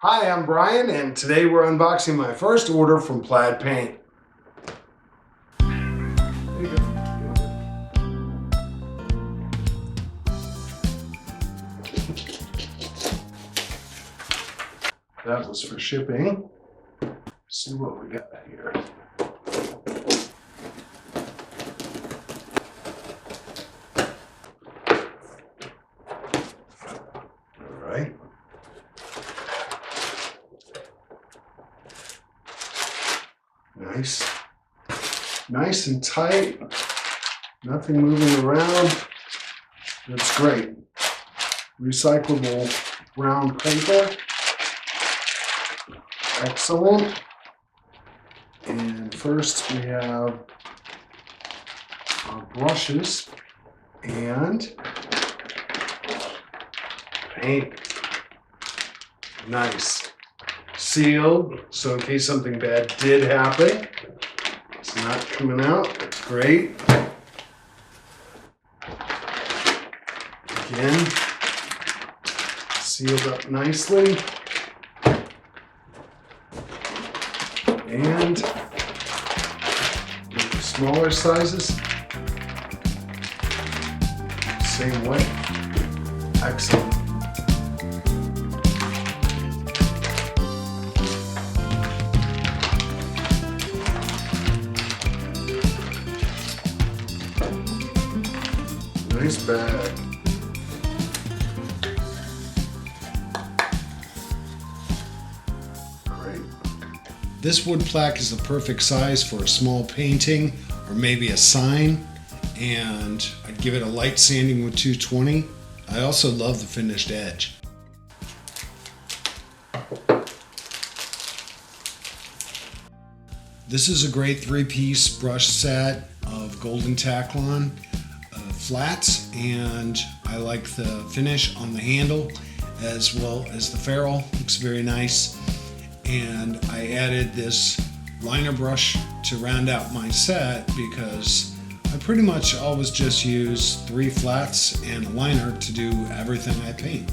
Hi, I'm Brian, and today we're unboxing my first order from Plaid Paint. There you go. That was for shipping. Let's see what we got here. All right. Nice and tight. Nothing moving around. That's great. Recyclable brown paper. Excellent. And first we have our brushes and paint. Nice. Sealed, so in case something bad did happen, it's not coming out. That's great. Again, sealed up nicely. And with the smaller sizes, same way. Excellent. Nice bag. Great. This wood plaque is the perfect size for a small painting or maybe a sign, and I'd give it a light sanding with 220. I also love the finished edge. This is a great three-piece brush set of golden Taklon flats, and I like the finish on the handle as well as the ferrule. Looks very nice. And I added this liner brush to round out my set because I pretty much always just use 3 flats and a liner to do everything I paint.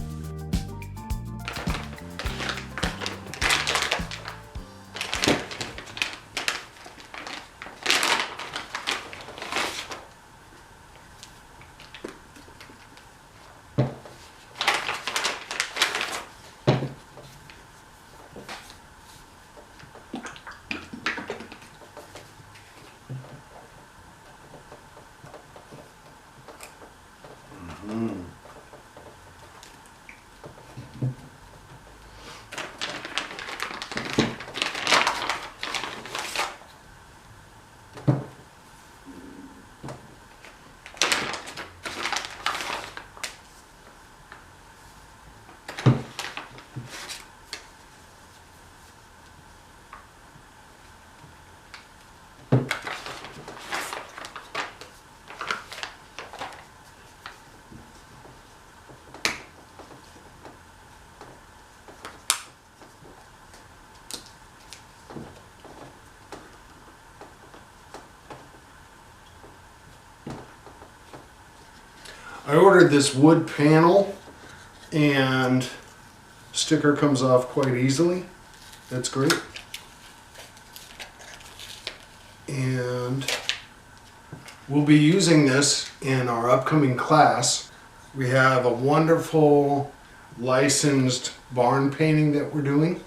I ordered this wood panel, and sticker comes off quite easily. That's great. And we'll be using this in our upcoming class. We have a wonderful licensed barn painting that we're doing,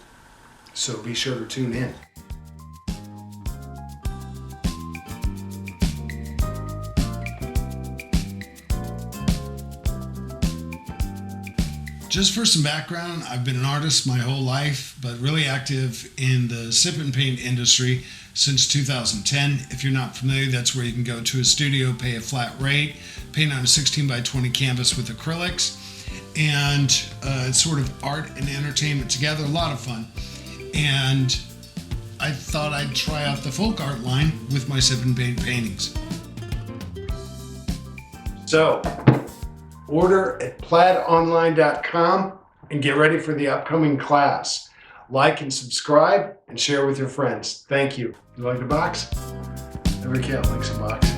so be sure to tune in. Just for some background, I've been an artist my whole life, but really active in the sip and paint industry since 2010. If you're not familiar, that's where you can go to a studio, pay a flat rate, paint on a 16 by 20 canvas with acrylics, and it's sort of art and entertainment together, a lot of fun. And I thought I'd try out the FolkArt line with my sip and paint paintings. So, order at plaidonline.com and get ready for the upcoming class. Like and subscribe and share with your friends. Thank you. You like the box? Every cat likes a box.